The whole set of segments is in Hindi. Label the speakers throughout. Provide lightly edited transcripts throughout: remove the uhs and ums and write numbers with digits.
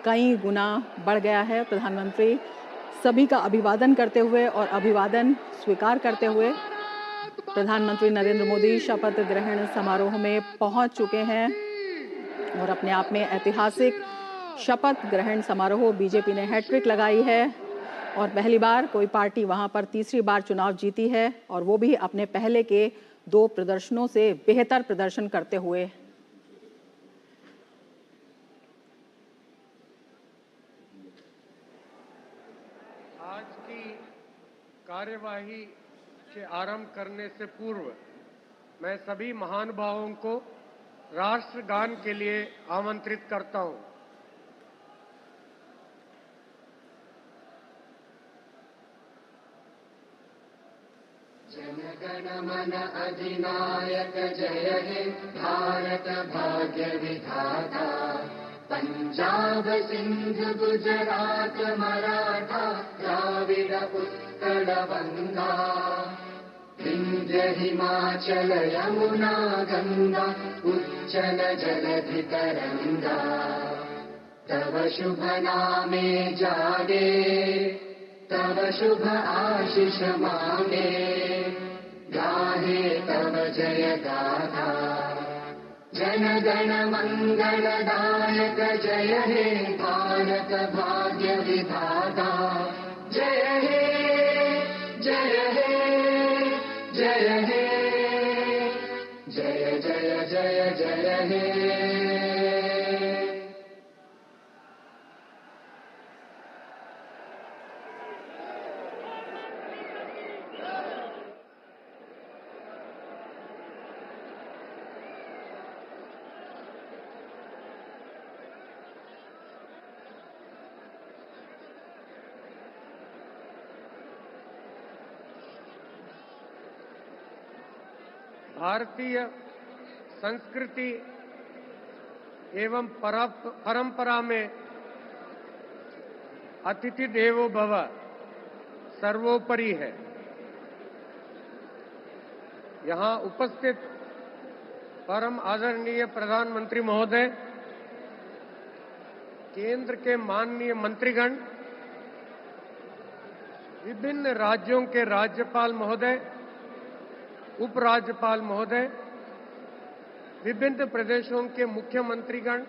Speaker 1: कई गुना बढ़ गया है। प्रधानमंत्री सभी का अभिवादन करते हुए और अभिवादन स्वीकार करते हुए प्रधानमंत्री नरेंद्र मोदी शपथ ग्रहण समारोह में पहुंच चुके हैं और अपने आप में ऐतिहासिक शपथ ग्रहण समारोह बीजेपी ने हैट्रिक लगाई है और पहली बार कोई पार्टी वहां पर तीसरी बार चुनाव जीती है और वो भी अपने पहले के 2 प्रदर्शनों से बेहतर प्रदर्शन करते हुए।
Speaker 2: आज की कार्यवाही के आरंभ करने से पूर्व मैं सभी महानुभावों को राष्ट्रगान के लिए आमंत्रित करता हूं।
Speaker 3: जन गण मन अधिनायक जय हे भारत भाग्य विधाता, पंजाब सिंध गुजरात मराठा द्राविड उत्कल गंगा, विंध्य हिमाचल यमुना गंगा उच्चल जलधि तरंगा, तव शुभ नामे जागे तव शुभ आशीष मांगे, गाहे तव जय गाथा। जन गण मंगलदायक जय हे भारत भाग्य विधाता, जय हे जय हे जय हे जय जय जय जय हे।
Speaker 2: भारतीय संस्कृति एवं परंपरा में अतिथि देवो भव सर्वोपरि है। यहां उपस्थित परम आदरणीय प्रधानमंत्री महोदय, केंद्र के माननीय मंत्रीगण, विभिन्न राज्यों के राज्यपाल महोदय, उपराज्यपाल महोदय, विभिन्न प्रदेशों के मुख्यमंत्रीगण,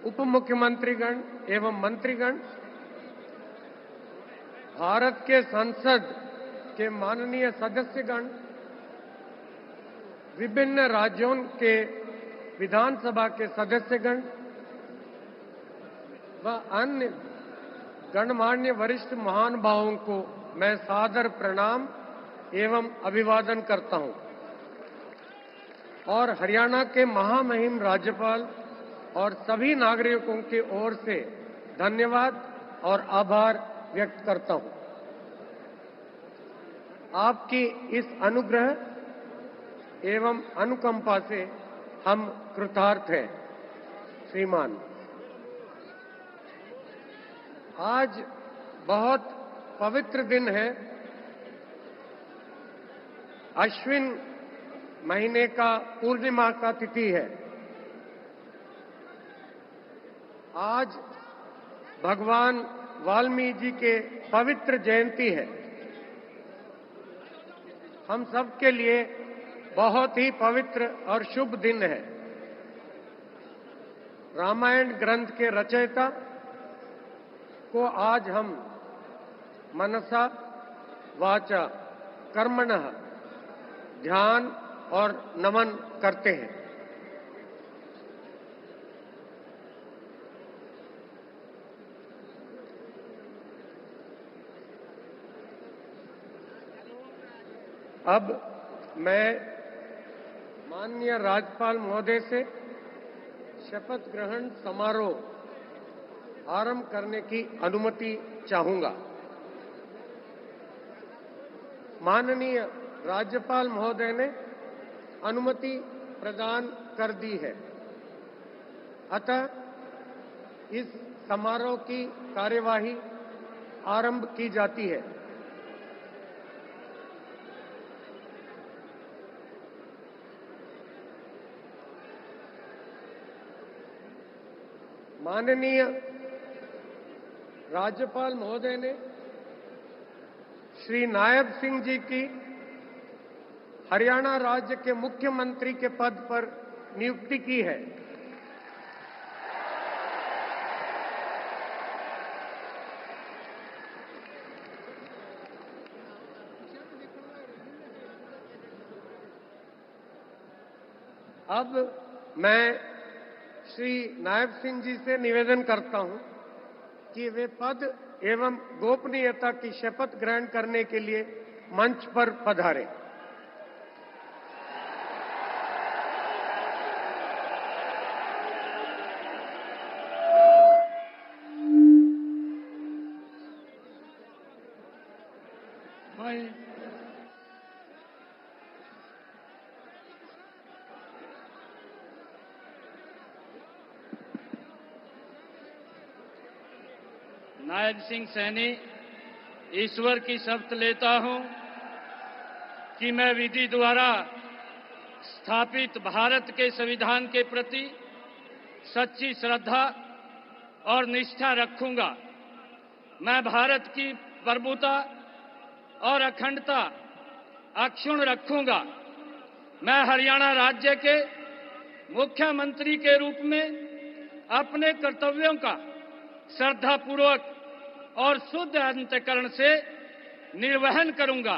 Speaker 2: उप मुख्यमंत्रीगण एवं मंत्रीगण, भारत के संसद के माननीय सदस्यगण, विभिन्न राज्यों के विधानसभा के सदस्यगण व अन्य गणमान्य वरिष्ठ महानुभावों को मैं सादर प्रणाम एवं अभिवादन करता हूं और हरियाणा के महामहिम राज्यपाल और सभी नागरिकों की ओर से धन्यवाद और आभार व्यक्त करता हूं। आपकी इस अनुग्रह एवं अनुकंपा से हम कृतार्थ हैं। श्रीमान, आज बहुत पवित्र दिन है। अश्विन महीने का पूर्णिमा का तिथि है। आज भगवान वाल्मीकि जी के पवित्र जयंती है। हम सब के लिए बहुत ही पवित्र और शुभ दिन है। रामायण ग्रंथ के रचयिता को आज हम मनसा वाचा कर्मणः ध्यान और नमन करते हैं। अब मैं माननीय राज्यपाल महोदय से शपथ ग्रहण समारोह आरंभ करने की अनुमति चाहूंगा। माननीय राज्यपाल महोदय ने अनुमति प्रदान कर दी है। अतः इस समारोह की कार्यवाही आरंभ की जाती है। माननीय राज्यपाल महोदय ने श्री नायब सिंह जी की हरियाणा राज्य के मुख्यमंत्री के पद पर नियुक्ति की है। अब मैं श्री नायब सिंह जी से निवेदन करता हूं कि वे पद एवं गोपनीयता की शपथ ग्रहण करने के लिए मंच पर पधारें।
Speaker 4: नायब सिंह सैनी ईश्वर की शपथ लेता हूं कि मैं विधि द्वारा स्थापित भारत के संविधान के प्रति सच्ची श्रद्धा और निष्ठा रखूंगा। मैं भारत की प्रभुता और अखंडता अक्षुण्ण रखूंगा। मैं हरियाणा राज्य के मुख्यमंत्री के रूप में अपने कर्तव्यों का श्रद्धापूर्वक और शुद्ध अंतःकरण से निर्वहन करूंगा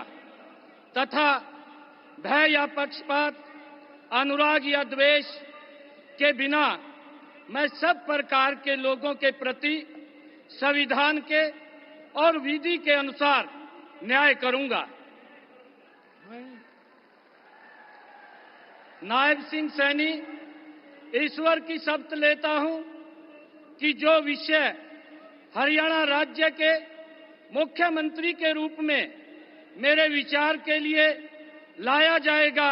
Speaker 4: तथा भय या पक्षपात, अनुराग या द्वेष के बिना मैं सब प्रकार के लोगों के प्रति संविधान के और विधि के अनुसार न्याय करूंगा। नायब सिंह सैनी ईश्वर की शपथ लेता हूं कि जो विषय हरियाणा राज्य के मुख्यमंत्री के रूप में मेरे विचार के लिए लाया जाएगा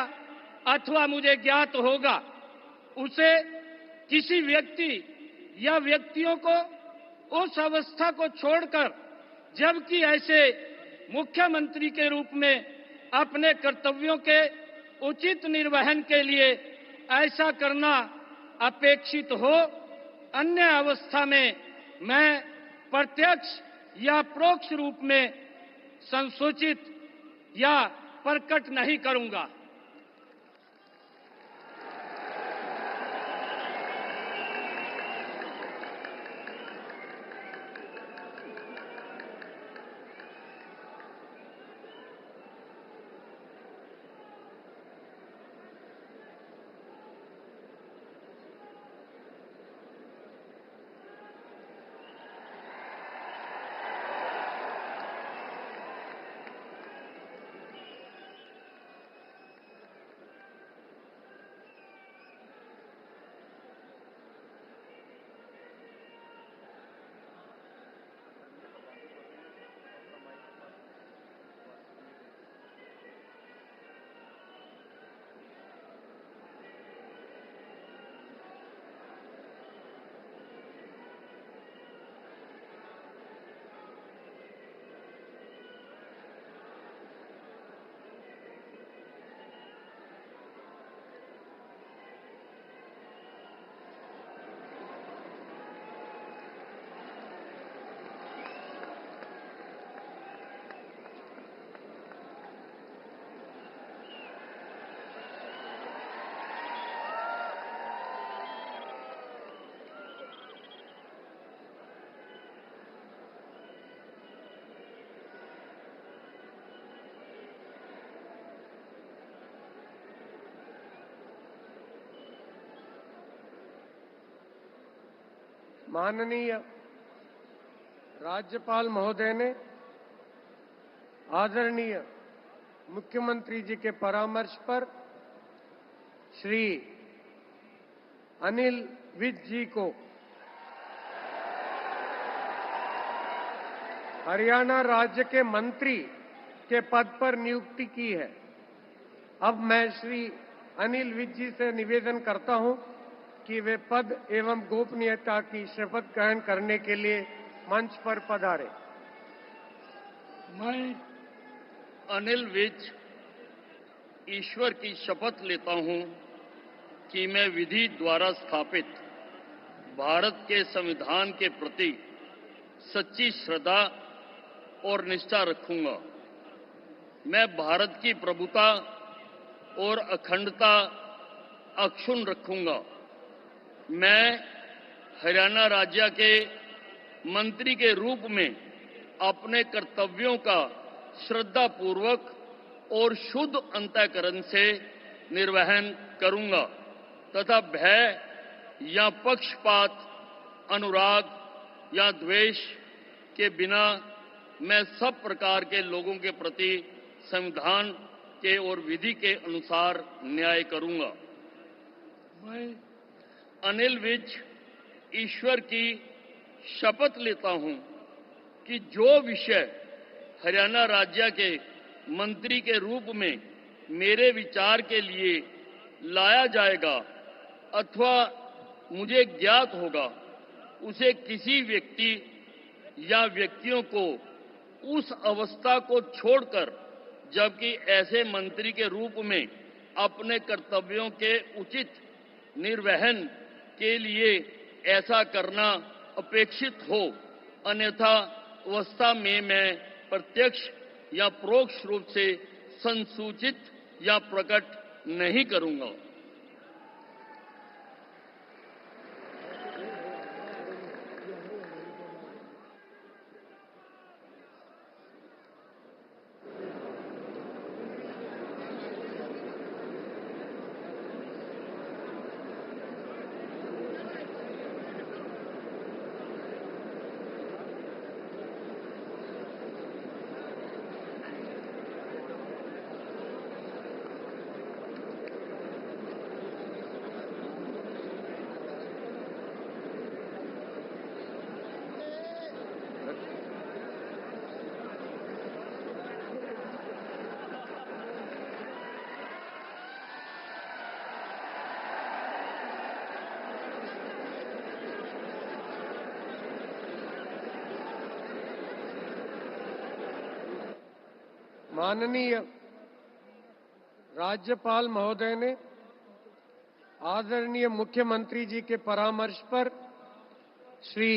Speaker 4: अथवा मुझे ज्ञात होगा, उसे किसी व्यक्ति या व्यक्तियों को उस अवस्था को छोड़कर, जबकि ऐसे मुख्यमंत्री के रूप में अपने कर्तव्यों के उचित निर्वहन के लिए ऐसा करना अपेक्षित हो, अन्य अवस्था में मैं प्रत्यक्ष या परोक्ष रूप में संसूचित या प्रकट नहीं करूंगा।
Speaker 2: माननीय राज्यपाल महोदय ने आदरणीय मुख्यमंत्री जी के परामर्श पर श्री अनिल विज जी को हरियाणा राज्य के मंत्री के पद पर नियुक्ति की है। अब मैं श्री अनिल विज जी से निवेदन करता हूं कि वे पद एवं गोपनीयता की शपथ ग्रहण करने के लिए मंच पर पधारें।
Speaker 4: मैं अनिल विज ईश्वर की शपथ लेता हूं कि मैं विधि द्वारा स्थापित भारत के संविधान के प्रति सच्ची श्रद्धा और निष्ठा रखूंगा। मैं भारत की प्रभुता और अखंडता अक्षुण्ण रखूंगा। मैं हरियाणा राज्य के मंत्री के रूप में अपने कर्तव्यों का श्रद्धापूर्वक और शुद्ध अंतःकरण से निर्वहन करूंगा तथा भय या पक्षपात, अनुराग या द्वेष के बिना मैं सब प्रकार के लोगों के प्रति संविधान के और विधि के अनुसार न्याय करूंगा। मैं अनिल विज ईश्वर की शपथ लेता हूं कि जो विषय हरियाणा राज्य के मंत्री के रूप में मेरे विचार के लिए लाया जाएगा अथवा मुझे ज्ञात होगा, उसे किसी व्यक्ति या व्यक्तियों को उस अवस्था को छोड़कर, जबकि ऐसे मंत्री के रूप में अपने कर्तव्यों के उचित निर्वहन के लिए ऐसा करना अपेक्षित हो, अन्यथा अवस्था में मैं प्रत्यक्ष या परोक्ष रूप से संसूचित या प्रकट नहीं करूंगा।
Speaker 2: माननीय राज्यपाल महोदय ने आदरणीय मुख्यमंत्री जी के परामर्श पर श्री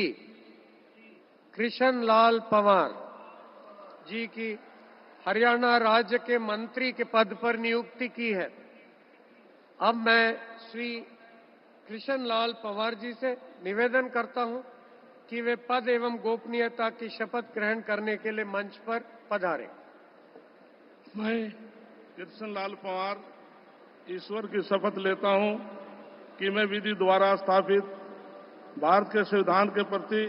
Speaker 2: कृष्ण लाल पंवार जी की हरियाणा राज्य के मंत्री के पद पर नियुक्ति की है। अब मैं श्री कृष्ण लाल पंवार जी से निवेदन करता हूं कि वे पद एवं गोपनीयता की शपथ ग्रहण करने के लिए मंच पर पधारें।
Speaker 5: मैं कृष्ण लाल पंवार ईश्वर की शपथ लेता हूं कि मैं विधि द्वारा स्थापित भारत के संविधान के प्रति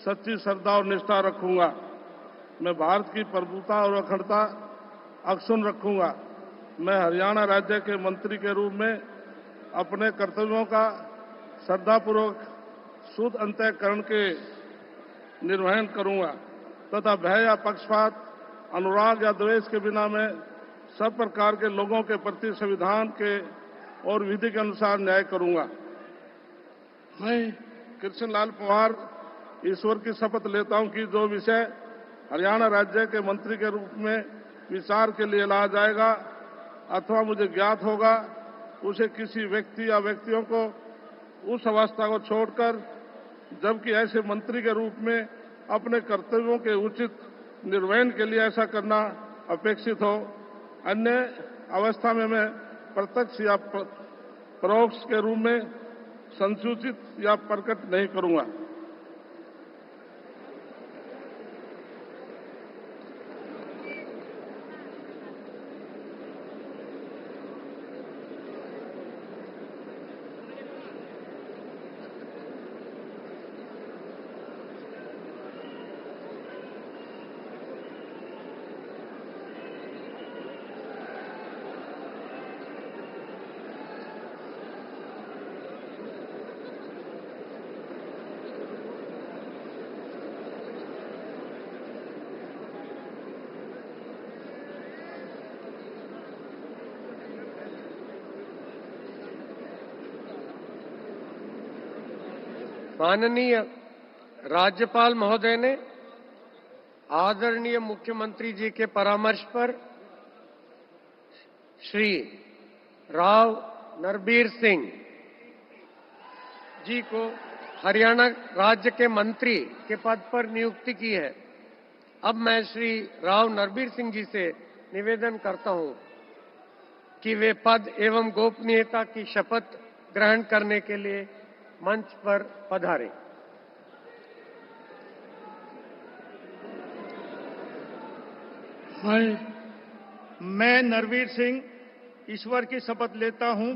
Speaker 5: सच्ची श्रद्धा और निष्ठा रखूंगा। मैं भारत की प्रभुता और अखंडता अक्षुण्ण रखूंगा। मैं हरियाणा राज्य के मंत्री के रूप में अपने कर्तव्यों का श्रद्धापूर्वक शुद्ध अंतःकरण के निर्वहन करूंगा तथा भय या पक्षपात, अनुराग या द्वेष के बिना मैं सब प्रकार के लोगों के प्रति संविधान के और विधि के अनुसार न्याय करूंगा। मैं कृष्ण लाल पंवार ईश्वर की शपथ लेता हूं कि जो विषय हरियाणा राज्य के मंत्री के रूप में विचार के लिए लाया जाएगा अथवा मुझे ज्ञात होगा, उसे किसी व्यक्ति या व्यक्तियों को उस अवस्था को छोड़कर, जबकि ऐसे मंत्री के रूप में अपने कर्तव्यों के उचित निर्वहन के लिए ऐसा करना अपेक्षित हो, अन्य अवस्था में मैं प्रत्यक्ष या परोक्ष के रूप में संसूचित या प्रकट नहीं करूंगा।
Speaker 2: माननीय राज्यपाल महोदय ने आदरणीय मुख्यमंत्री जी के परामर्श पर श्री राव नरबीर सिंह जी को हरियाणा राज्य के मंत्री के पद पर नियुक्ति की है। अब मैं श्री राव नरबीर सिंह जी से निवेदन करता हूं कि वे पद एवं गोपनीयता की शपथ ग्रहण करने के लिए मंच पर पधारें।
Speaker 6: मैं नरवीर सिंह ईश्वर की शपथ लेता हूं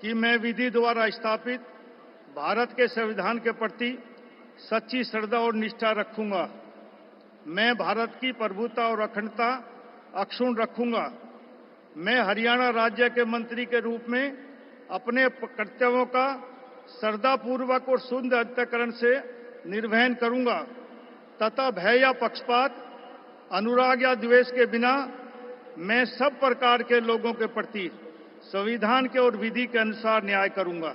Speaker 6: कि मैं विधि द्वारा स्थापित भारत के संविधान के प्रति सच्ची श्रद्धा और निष्ठा रखूंगा। मैं भारत की प्रभुता और अखंडता अक्षुण्ण रखूंगा। मैं हरियाणा राज्य के मंत्री के रूप में अपने कर्तव्यों का श्रद्धापूर्वक और शुद्ध अंतःकरण से निर्वहन करूंगा तथा भय या पक्षपात, अनुराग या द्वेष के बिना मैं सब प्रकार के लोगों के प्रति संविधान के और विधि के अनुसार न्याय करूंगा।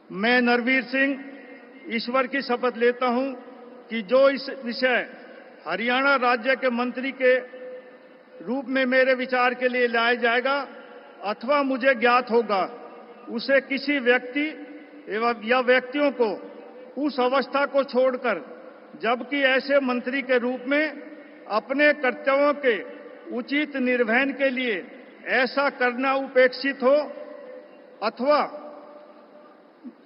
Speaker 6: मैं नरवीर सिंह ईश्वर की शपथ लेता हूं कि जो इस विषय हरियाणा राज्य के मंत्री के रूप में मेरे विचार के लिए लाया जाएगा अथवा मुझे ज्ञात होगा, उसे किसी व्यक्ति एवं या व्यक्तियों को उस अवस्था को छोड़कर, जबकि ऐसे मंत्री के रूप में अपने कर्तव्यों के उचित निर्वहन के लिए ऐसा करना उपेक्षित हो अथवा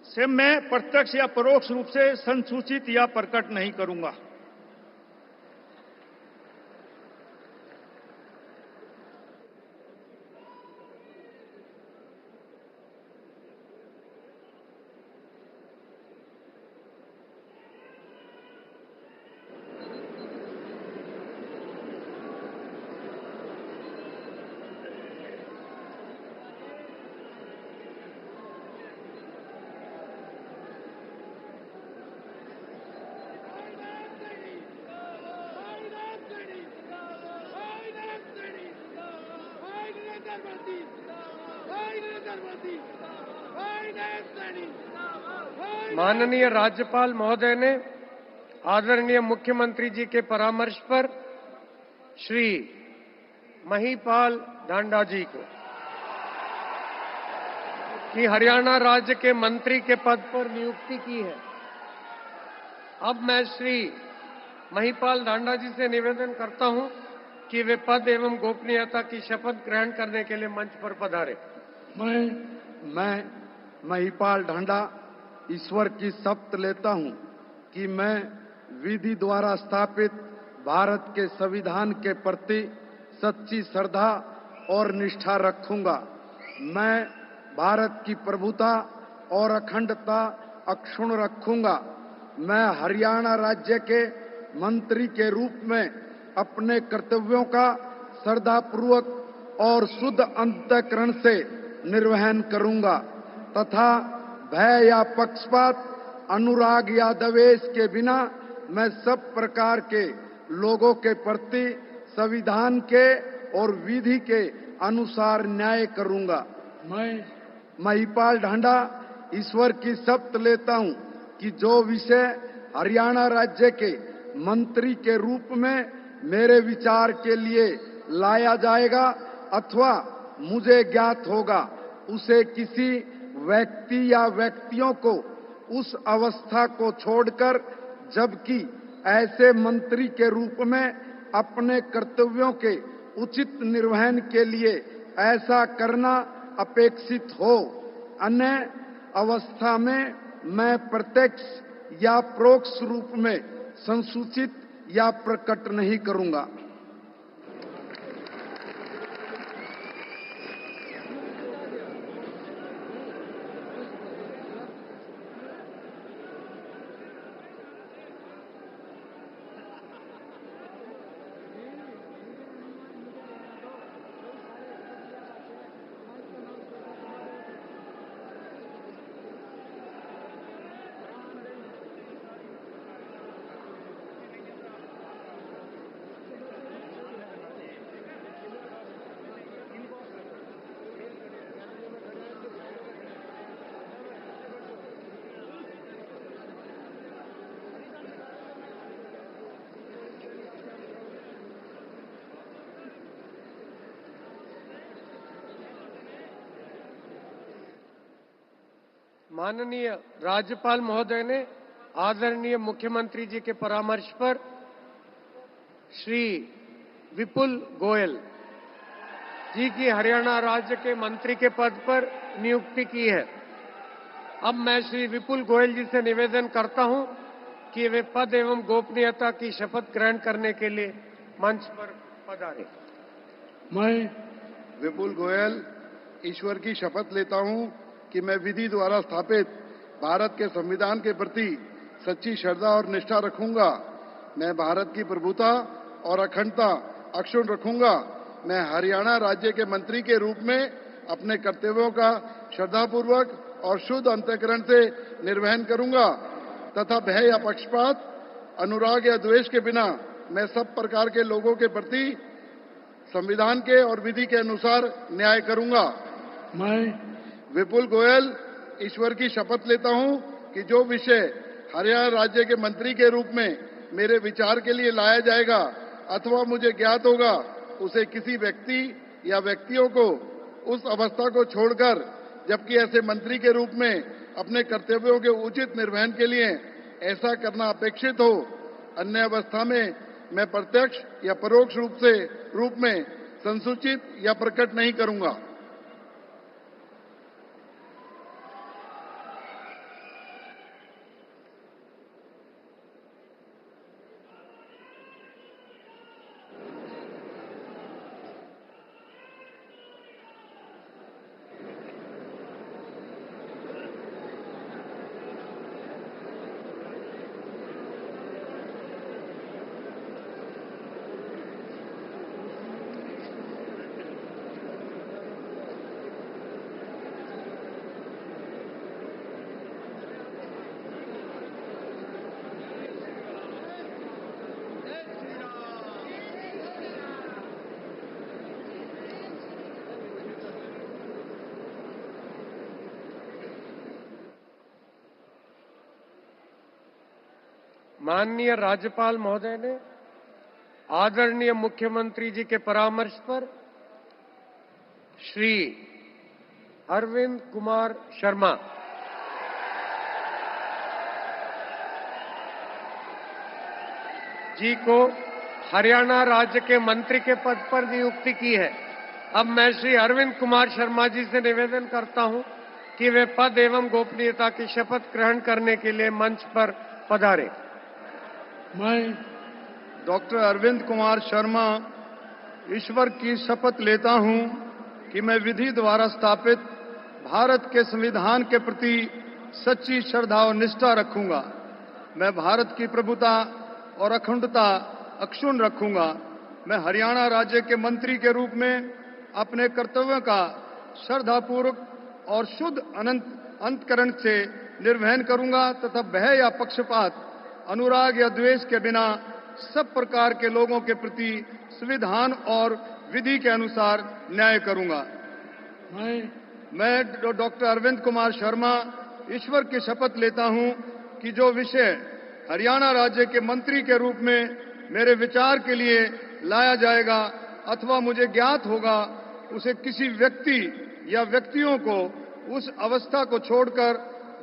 Speaker 6: से मैं प्रत्यक्ष या परोक्ष रूप से संसूचित या प्रकट नहीं करूंगा।
Speaker 2: माननीय राज्यपाल महोदय ने आदरणीय मुख्यमंत्री जी के परामर्श पर श्री महिपाल ढांडा जी को कि हरियाणा राज्य के मंत्री के पद पर नियुक्ति की है। अब मैं श्री महिपाल ढांडा जी से निवेदन करता हूं कि वे पद एवं गोपनीयता की शपथ ग्रहण करने के लिए मंच पर पधारे।
Speaker 7: मैं महिपाल ढांडा ईश्वर की शपथ लेता हूं कि मैं विधि द्वारा स्थापित भारत के संविधान के प्रति सच्ची श्रद्धा और निष्ठा रखूंगा। मैं भारत की प्रभुता और अखंडता अक्षुण्ण रखूंगा। मैं हरियाणा राज्य के मंत्री के रूप में अपने कर्तव्यों का श्रद्धापूर्वक और शुद्ध अंतःकरण से निर्वहन करूंगा तथा भय या पक्षपात, अनुराग या द्वेष के बिना मैं सब प्रकार के लोगों के प्रति संविधान के और विधि के अनुसार न्याय करूंगा। मैं महिपाल ढांडा ईश्वर की शपथ लेता हूं कि जो विषय हरियाणा राज्य के मंत्री के रूप में मेरे विचार के लिए लाया जाएगा अथवा मुझे ज्ञात होगा, उसे किसी व्यक्ति या व्यक्तियों को उस अवस्था को छोड़कर, जबकि ऐसे मंत्री के रूप में अपने कर्तव्यों के उचित निर्वहन के लिए ऐसा करना अपेक्षित हो, अन्य अवस्था में मैं प्रत्यक्ष या परोक्ष रूप में संसूचित या प्रकट नहीं करूंगा।
Speaker 2: माननीय राज्यपाल महोदय ने आदरणीय मुख्यमंत्री जी के परामर्श पर श्री विपुल गोयल जी की हरियाणा राज्य के मंत्री के पद पर नियुक्ति की है। अब मैं श्री विपुल गोयल जी से निवेदन करता हूं कि वे पद एवं गोपनीयता की शपथ ग्रहण करने के लिए मंच पर पधारें।
Speaker 5: मैं
Speaker 7: विपुल गोयल ईश्वर की शपथ लेता हूं कि मैं विधि द्वारा स्थापित भारत के संविधान के प्रति सच्ची श्रद्धा और निष्ठा रखूंगा। मैं भारत की प्रभुता और अखंडता अक्षुण्ण रखूंगा। मैं हरियाणा राज्य के मंत्री के रूप में अपने कर्तव्यों का श्रद्धापूर्वक और शुद्ध अंतःकरण से निर्वहन करूंगा तथा भय या पक्षपात, अनुराग या द्वेष के बिना मैं सब प्रकार के लोगों के प्रति संविधान के और विधि के अनुसार न्याय करूंगा।
Speaker 5: मैं
Speaker 7: विपुल गोयल ईश्वर की शपथ लेता हूं कि जो विषय हरियाणा राज्य के मंत्री के रूप में मेरे विचार के लिए लाया जाएगा अथवा मुझे ज्ञात होगा, उसे किसी व्यक्ति या व्यक्तियों को उस अवस्था को छोड़कर, जबकि ऐसे मंत्री के रूप में अपने कर्तव्यों के उचित निर्वहन के लिए ऐसा करना अपेक्षित हो, अन्य अवस्था में मैं प्रत्यक्ष या परोक्ष रूप में संसूचित या प्रकट नहीं करूंगा।
Speaker 2: माननीय राज्यपाल महोदय ने आदरणीय मुख्यमंत्री जी के परामर्श पर श्री अरविंद कुमार शर्मा जी को हरियाणा राज्य के मंत्री के पद पर नियुक्ति की है। अब मैं श्री अरविंद कुमार शर्मा जी से निवेदन करता हूं कि वे पद एवं गोपनीयता की शपथ ग्रहण करने के लिए मंच पर पधारें।
Speaker 6: मैं डॉक्टर अरविंद कुमार शर्मा ईश्वर की शपथ लेता हूं कि मैं विधि द्वारा स्थापित भारत के संविधान के प्रति सच्ची श्रद्धा और निष्ठा रखूंगा। मैं भारत की प्रभुता और अखंडता अक्षुण्ण रखूंगा। मैं हरियाणा राज्य के मंत्री के रूप में अपने कर्तव्यों का श्रद्धापूर्वक और शुद्ध अंतःकरण से निर्वहन करूंगा तथा भय या पक्षपात, अनुराग या द्वेष के बिना सब प्रकार के लोगों के प्रति संविधान और विधि के अनुसार न्याय करूंगा। मैं डॉक्टर अरविंद कुमार शर्मा ईश्वर की शपथ लेता हूं कि जो विषय हरियाणा राज्य के मंत्री के रूप में मेरे विचार के लिए लाया जाएगा अथवा मुझे ज्ञात होगा, उसे किसी व्यक्ति या व्यक्तियों को उस अवस्था को छोड़कर,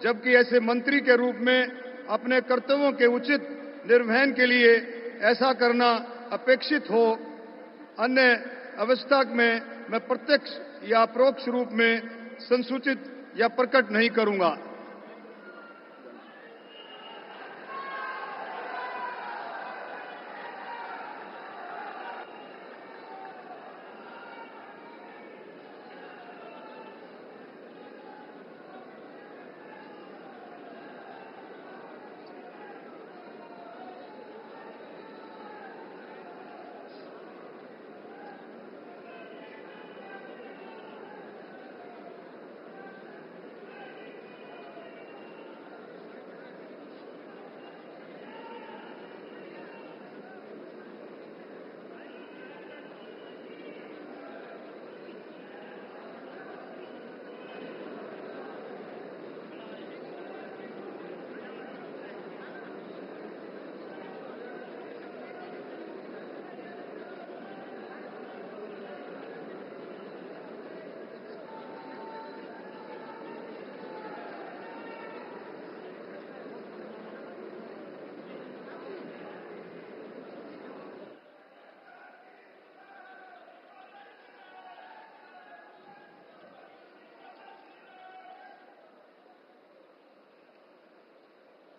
Speaker 6: जबकि ऐसे मंत्री के रूप में अपने कर्तव्यों के उचित निर्वहन के लिए ऐसा करना अपेक्षित हो, अन्य अवस्था में मैं प्रत्यक्ष या परोक्ष रूप में संसूचित या प्रकट नहीं करूंगा।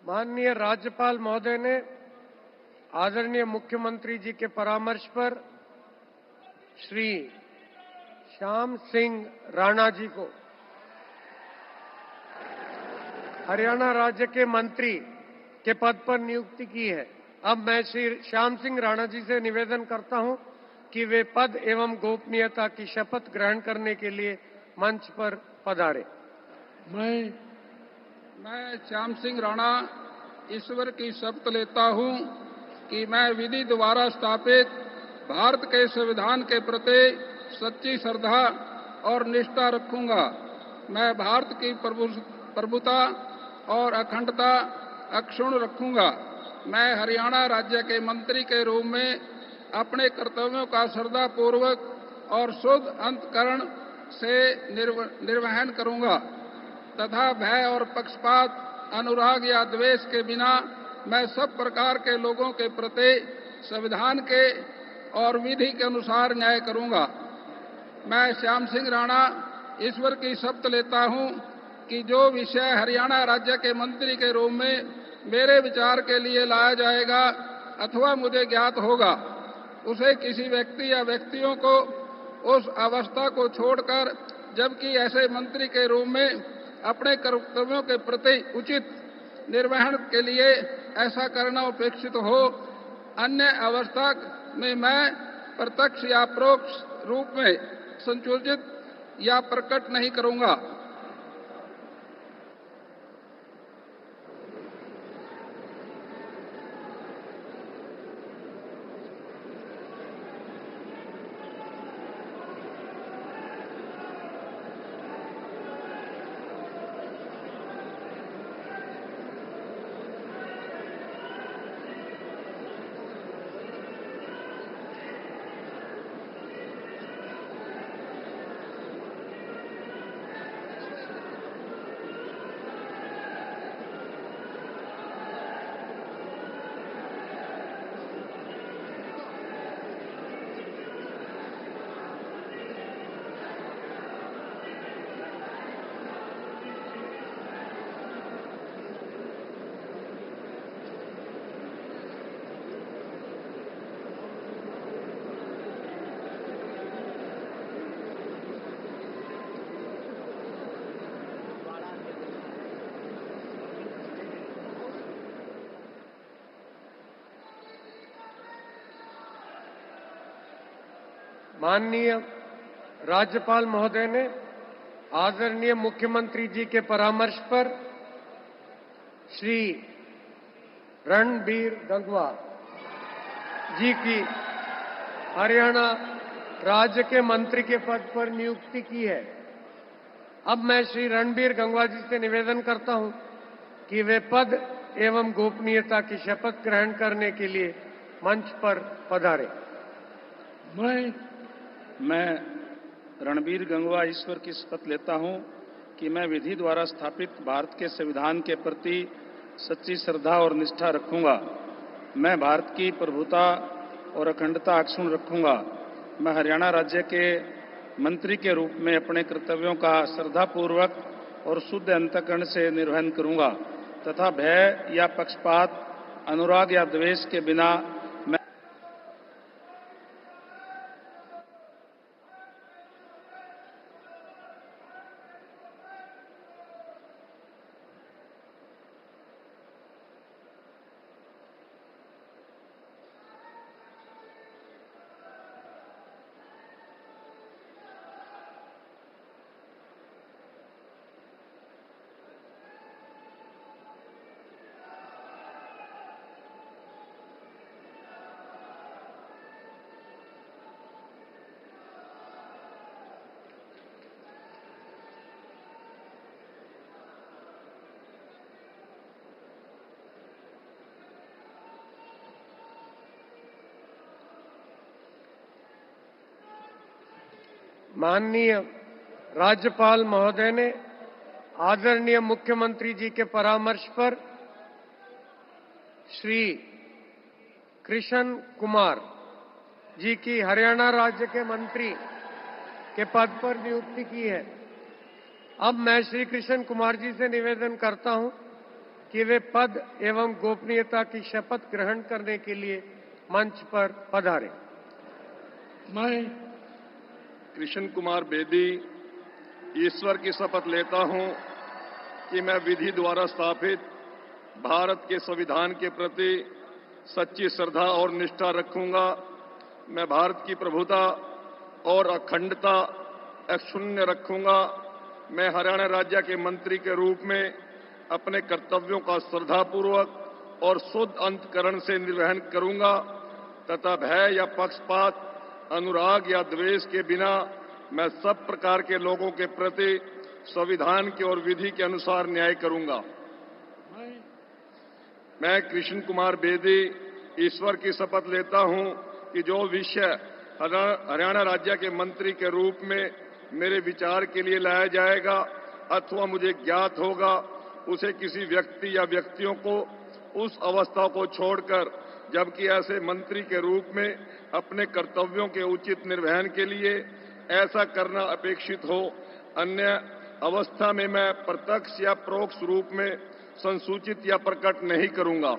Speaker 2: माननीय राज्यपाल महोदय ने आदरणीय मुख्यमंत्री जी के परामर्श पर श्री श्याम सिंह राणा जी को हरियाणा राज्य के मंत्री के पद पर नियुक्ति की है। अब मैं श्री श्याम सिंह राणा जी से निवेदन करता हूं कि वे पद एवं गोपनीयता की शपथ ग्रहण करने के लिए मंच पर पधारे।
Speaker 8: मैं श्याम सिंह राणा ईश्वर की शपथ लेता हूं कि मैं विधि द्वारा स्थापित भारत के संविधान के प्रति सच्ची श्रद्धा और निष्ठा रखूंगा। मैं भारत की प्रभुता और अखंडता अक्षुण्ण रखूंगा। मैं हरियाणा राज्य के मंत्री के रूप में अपने कर्तव्यों का श्रद्धापूर्वक और शुद्ध अंतःकरण से निर्वहन करूंगा तथा भय और पक्षपात, अनुराग या द्वेष के बिना मैं सब प्रकार के लोगों के प्रति संविधान के और विधि के अनुसार न्याय करूंगा। मैं श्याम सिंह राणा ईश्वर की शपथ लेता हूं कि जो विषय हरियाणा राज्य के मंत्री के रूप में मेरे विचार के लिए लाया जाएगा अथवा मुझे ज्ञात होगा, उसे किसी व्यक्ति या व्यक्तियों को उस अवस्था को छोड़कर, जबकि ऐसे मंत्री के रूप में अपने कर्तव्यों के प्रति उचित निर्वहन के लिए ऐसा करना अपेक्षित हो, अन्य अवस्था में मैं प्रत्यक्ष या परोक्ष रूप में संयोजित या प्रकट नहीं करूंगा।
Speaker 2: माननीय राज्यपाल महोदय ने आदरणीय मुख्यमंत्री जी के परामर्श पर श्री रणबीर गंगवा जी की हरियाणा राज्य के मंत्री के पद पर नियुक्ति की है। अब मैं श्री रणबीर गंगवा जी से निवेदन करता हूं कि वे पद एवं गोपनीयता की शपथ ग्रहण करने के लिए मंच पर पधारे।
Speaker 8: मैं रणबीर गंगवा ईश्वर की शपथ लेता हूं कि मैं विधि द्वारा स्थापित भारत के संविधान के प्रति सच्ची श्रद्धा और निष्ठा रखूंगा। मैं भारत की प्रभुता और अखंडता अक्षुण्ण रखूंगा। मैं हरियाणा राज्य के मंत्री के रूप में अपने कर्तव्यों का श्रद्धापूर्वक और शुद्ध अंतःकरण से निर्वहन करूंगा तथा भय या पक्षपात, अनुराग या द्वेष के बिना
Speaker 2: माननीय राज्यपाल महोदय ने आदरणीय मुख्यमंत्री जी के परामर्श पर श्री कृष्ण कुमार जी की हरियाणा राज्य के मंत्री के पद पर नियुक्ति की है। अब मैं श्री कृष्ण कुमार जी से निवेदन करता हूं कि वे पद एवं गोपनीयता की शपथ ग्रहण करने के लिए मंच पर पधारें।
Speaker 5: मैं कृष्ण कुमार बेदी ईश्वर की शपथ लेता हूं कि मैं विधि द्वारा स्थापित भारत के संविधान के प्रति सच्ची श्रद्धा और निष्ठा रखूंगा। मैं भारत की प्रभुता और अखंडता अक्षुण्ण रखूंगा। मैं हरियाणा राज्य के मंत्री के रूप में अपने कर्तव्यों का श्रद्धापूर्वक और शुद्ध अंतःकरण से निर्वहन करूंगा तथा भय या पक्षपात, अनुराग या द्वेष के बिना मैं सब प्रकार के लोगों के प्रति संविधान के और विधि के अनुसार न्याय करूंगा। मैं कृष्ण कुमार बेदी ईश्वर की शपथ लेता हूं कि जो विषय हरियाणा राज्य के मंत्री के रूप में मेरे विचार के लिए लाया जाएगा अथवा मुझे ज्ञात होगा, उसे किसी व्यक्ति या व्यक्तियों को उस अवस्था को छोड़कर, जबकि ऐसे मंत्री के रूप में अपने कर्तव्यों के उचित निर्वहन के लिए ऐसा करना अपेक्षित हो, अन्य अवस्था में मैं प्रत्यक्ष या परोक्ष रूप में संसूचित या प्रकट नहीं करूंगा।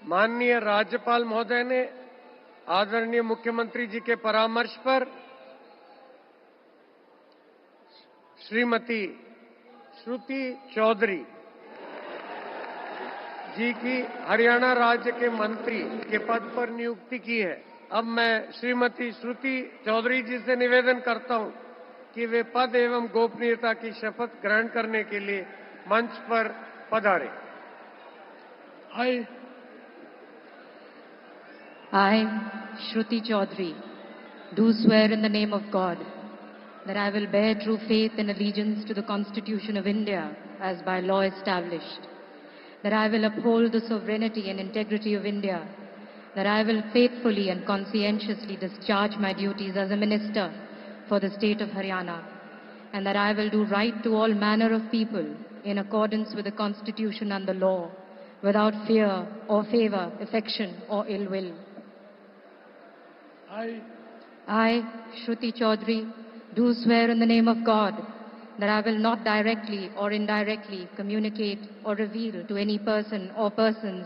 Speaker 2: माननीय राज्यपाल महोदय ने आदरणीय मुख्यमंत्री जी के परामर्श पर श्रीमती श्रुति चौधरी जी की हरियाणा राज्य के मंत्री के पद पर नियुक्ति की है। अब मैं श्रीमती श्रुति चौधरी जी से निवेदन करता हूं कि वे पद एवं गोपनीयता की शपथ ग्रहण करने के लिए मंच पर पधारें।
Speaker 9: I, Shruti Chaudhary, do swear in the name of God that I will bear true faith and allegiance to the Constitution of India as by law established, that I will uphold the sovereignty and integrity of India, that I will faithfully and conscientiously discharge my duties as a minister for the state of Haryana, and that I will do right to all manner of people in accordance with the Constitution and the law, without fear or favor, affection or ill will. I, Shruti Chaudhary, do swear in the name of God that I will not directly or indirectly communicate or reveal to any person or persons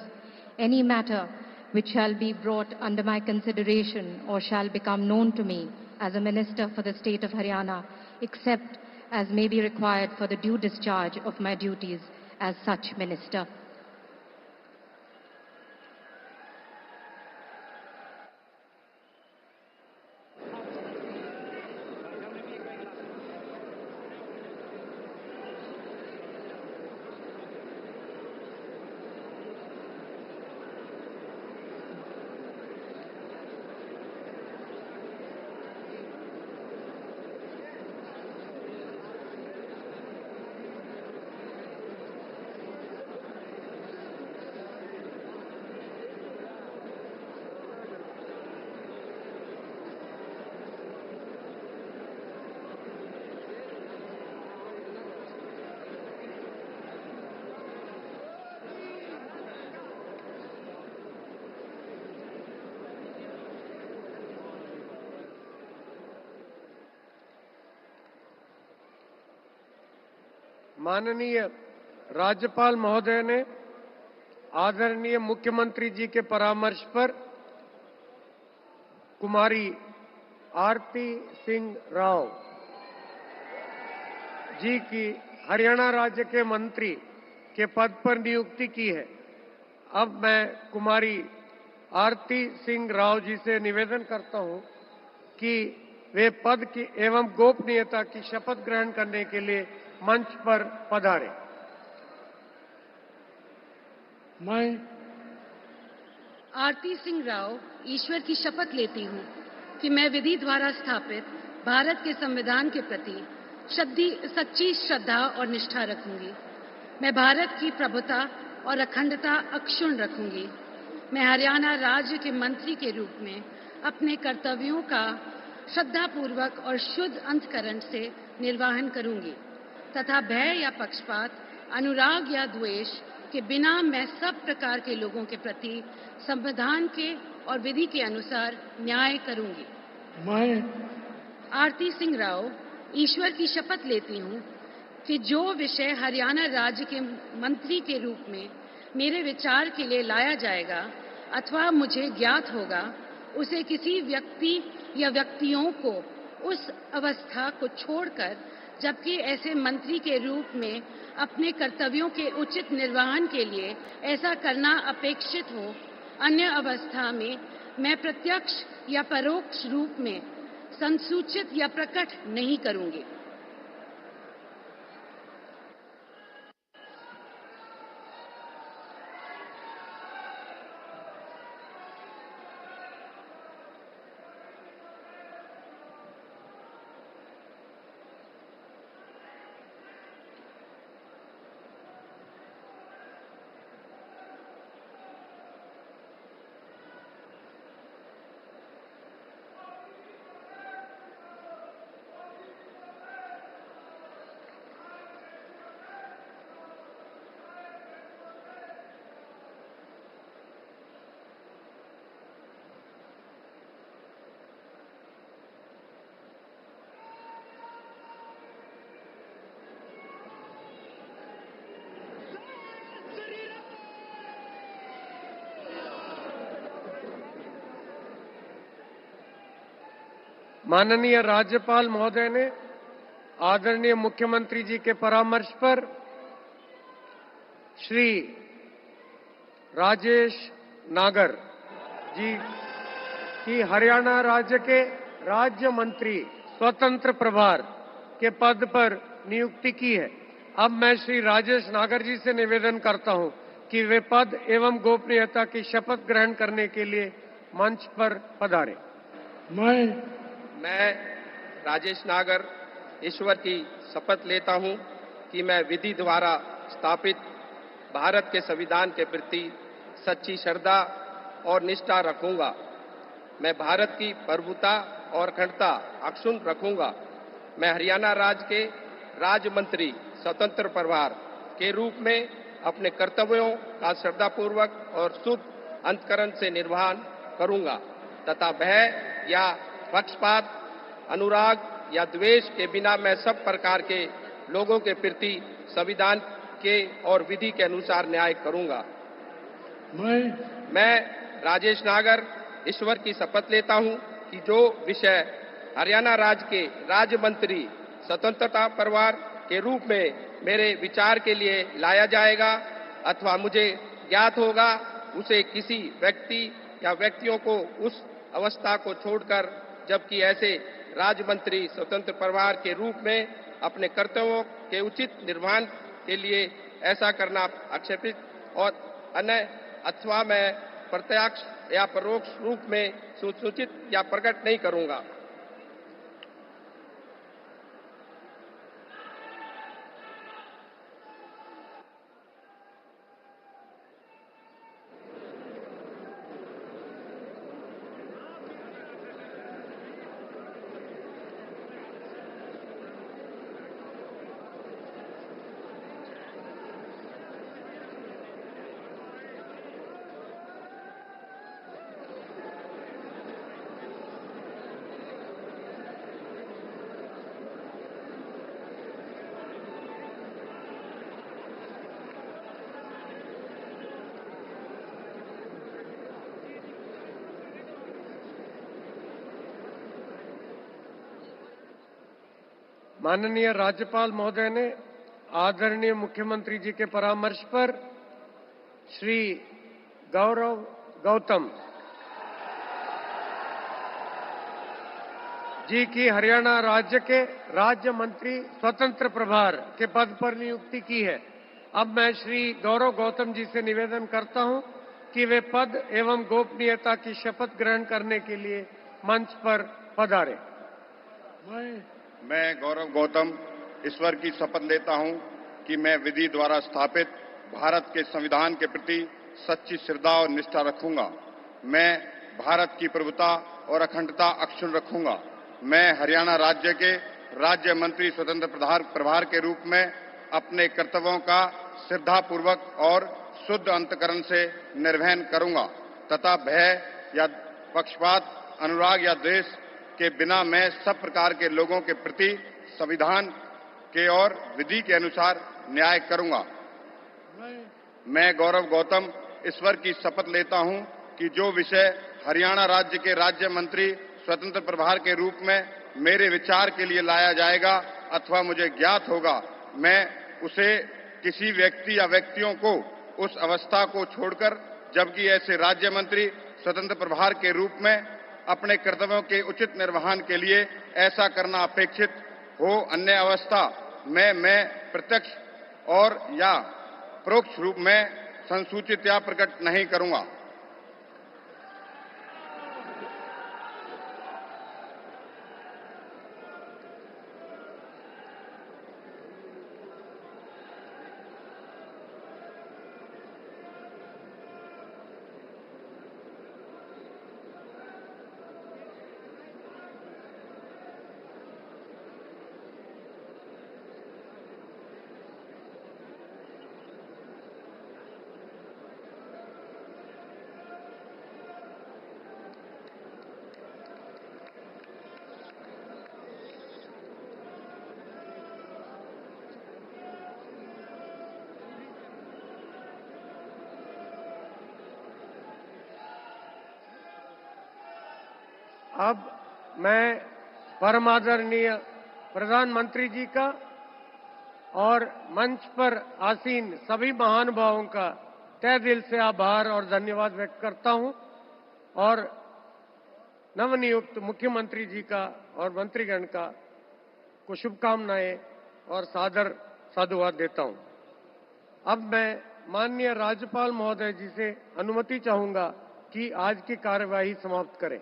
Speaker 9: any matter which shall be brought under my consideration or shall become known to me as a minister for the state of Haryana, except as may be required for the due discharge of my duties as such minister.
Speaker 2: माननीय राज्यपाल महोदय ने आदरणीय मुख्यमंत्री जी के परामर्श पर कुमारी आरती सिंह राव जी की हरियाणा राज्य के मंत्री के पद पर नियुक्ति की है। अब मैं कुमारी आरती सिंह राव जी से निवेदन करता हूं कि वे पद की एवं गोपनीयता की शपथ ग्रहण करने के लिए मंच पर पधारें।
Speaker 10: मैं
Speaker 11: आरती सिंह राव ईश्वर की शपथ लेती हूँ कि मैं विधि द्वारा स्थापित भारत के संविधान के प्रति सच्ची श्रद्धा और निष्ठा रखूंगी। मैं भारत की प्रभुता और अखंडता अक्षुण्ण रखूंगी। मैं हरियाणा राज्य के मंत्री के रूप में अपने कर्तव्यों का श्रद्धापूर्वक और शुद्ध अंतःकरण से निर्वहन करूंगी तथा भय या पक्षपात, अनुराग या द्वेष के बिना मैं सब प्रकार के लोगों के प्रति संविधान के और विधि के अनुसार न्याय करूंगी।
Speaker 10: मैं
Speaker 11: आरती सिंह राव ईश्वर की शपथ लेती हूँ कि जो विषय हरियाणा राज्य के मंत्री के रूप में मेरे विचार के लिए लाया जाएगा अथवा मुझे ज्ञात होगा, उसे किसी व्यक्ति या व्यक्तियों को उस अवस्था को छोड़कर, जबकि ऐसे मंत्री के रूप में अपने कर्तव्यों के उचित निर्वहन के लिए ऐसा करना अपेक्षित हो, अन्य अवस्था में मैं प्रत्यक्ष या परोक्ष रूप में संसूचित या प्रकट नहीं करूंगी।
Speaker 2: माननीय राज्यपाल महोदय ने आदरणीय मुख्यमंत्री जी के परामर्श पर श्री राजेश नागर जी की हरियाणा राज्य के राज्य मंत्री स्वतंत्र प्रभार के पद पर नियुक्ति की है। अब मैं श्री राजेश नागर जी से निवेदन करता हूं कि वे पद एवं गोपनीयता की शपथ ग्रहण करने के लिए मंच पर पधारें।
Speaker 12: मैं राजेश नागर ईश्वर की शपथ लेता हूं कि मैं विधि द्वारा स्थापित भारत के संविधान के प्रति सच्ची श्रद्धा और निष्ठा रखूंगा। मैं भारत की प्रभुता और अखंडता अक्षुण्ण रखूंगा। मैं हरियाणा राज्य के राज्य मंत्री स्वतंत्र प्रभार के रूप में अपने कर्तव्यों का श्रद्धापूर्वक और शुद्ध अंतःकरण से निर्वहन करूंगा तथा भय या पक्षपात, अनुराग या द्वेष के बिना मैं सब प्रकार के लोगों के प्रति संविधान के और विधि के अनुसार न्याय करूंगा। मैं राजेश नागर ईश्वर की शपथ लेता हूं कि जो विषय हरियाणा राज्य के राज्य मंत्री स्वतंत्रता परिवार के रूप में मेरे विचार के लिए लाया जाएगा अथवा मुझे ज्ञात होगा, उसे किसी व्यक्ति या व्यक्तियों को उस अवस्था को छोड़कर, जबकि ऐसे राज्य मंत्री स्वतंत्र परिवार के रूप में अपने कर्तव्यों के उचित निर्वहन के लिए ऐसा करना आक्षेपित और अन्य अथवा मैं प्रत्यक्ष या परोक्ष रूप में सूचित या प्रकट नहीं करूंगा।
Speaker 2: माननीय राज्यपाल महोदय ने आदरणीय मुख्यमंत्री जी के परामर्श पर श्री गौरव गौतम जी की हरियाणा राज्य के राज्य मंत्री स्वतंत्र प्रभार के पद पर नियुक्ति की है। अब मैं श्री गौरव गौतम जी से निवेदन करता हूं कि वे पद एवं गोपनीयता की शपथ ग्रहण करने के लिए मंच पर पधारें।
Speaker 13: मैं गौरव गौतम ईश्वर की शपथ लेता हूं कि मैं विधि द्वारा स्थापित भारत के संविधान के प्रति सच्ची श्रद्धा और निष्ठा रखूंगा। मैं भारत की प्रभुता और अखंडता अक्षुण्ण रखूंगा। मैं हरियाणा राज्य के राज्य मंत्री स्वतंत्र प्रभार के रूप में अपने कर्तव्यों का श्रद्धापूर्वक और शुद्ध अंतकरण से निर्वहन करूंगा तथा भय या पक्षपात, अनुराग या द्वेष के बिना मैं सब प्रकार के लोगों के प्रति संविधान के और विधि के अनुसार न्याय करूंगा। मैं गौरव गौतम ईश्वर की शपथ लेता हूं कि जो विषय हरियाणा राज्य के राज्य मंत्री स्वतंत्र प्रभार के रूप में मेरे विचार के लिए लाया जाएगा अथवा मुझे ज्ञात होगा, मैं उसे किसी व्यक्ति या व्यक्तियों को उस अवस्था को छोड़कर, जबकि ऐसे राज्य मंत्री स्वतंत्र प्रभार के रूप में अपने कर्तव्यों के उचित निर्वहन के लिए ऐसा करना अपेक्षित हो, अन्य अवस्था में मैं प्रत्यक्ष और या परोक्ष रूप में संसूचित या प्रकट नहीं करूंगा।
Speaker 2: अब मैं परम आदरणीय प्रधानमंत्री जी का और मंच पर आसीन सभी महानुभावों का तहे दिल से आभार और धन्यवाद व्यक्त करता हूं और नवनियुक्त मुख्यमंत्री जी का और मंत्रीगण का को शुभकामनाएं और सादर साधुवाद देता हूं। अब मैं माननीय राज्यपाल महोदय जी से अनुमति चाहूंगा कि आज की कार्यवाही समाप्त करें।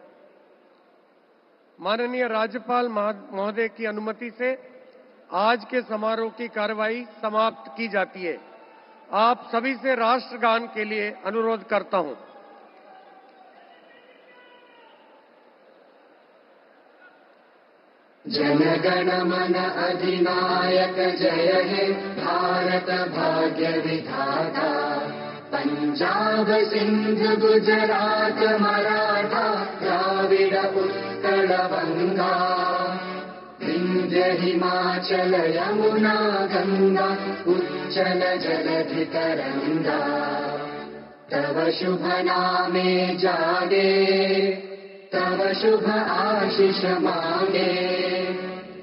Speaker 2: माननीय राज्यपाल महोदय की अनुमति से आज के समारोह की कार्यवाही समाप्त की जाती है। आप सभी से राष्ट्रगान के लिए अनुरोध करता हूं।
Speaker 3: जनगण मन अधिनायक जय हे भारत भाग्य विधाता, पंजाब सिंध गुजरात मराठा द्राविड उत्कल गंगा, विंध्य हिमाचल यमुना गंगा उच्चल जलधि तरंगा, तव शुभ नामे जागे तव शुभ आशीष मांगे,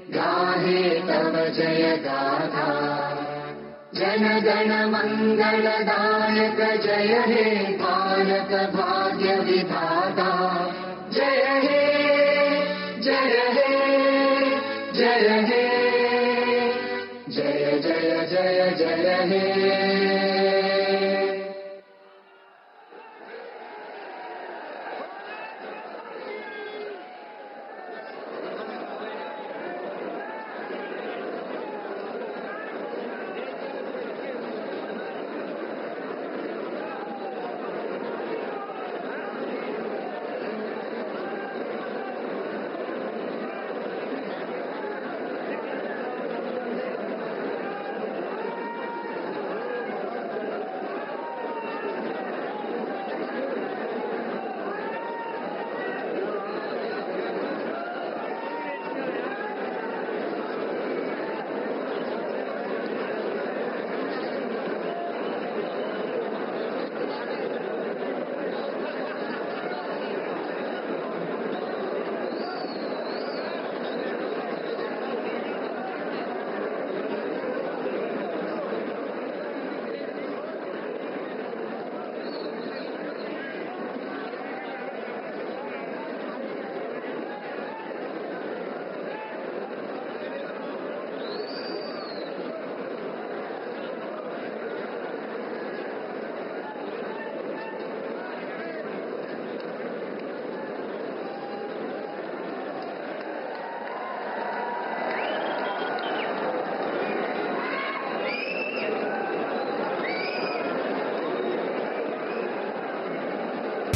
Speaker 3: गाहे तव जय गाथा, जन गण मंगलदायक जय हे भारत भाग्य विधाता, जय हे जय हे जय हे जय जय जय जय हे।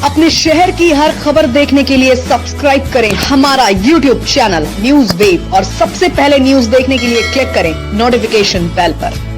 Speaker 14: अपने शहर की हर खबर देखने के लिए सब्सक्राइब करें हमारा YouTube चैनल न्यूज़ वेव और सबसे पहले न्यूज देखने के लिए क्लिक करें नोटिफिकेशन बेल पर।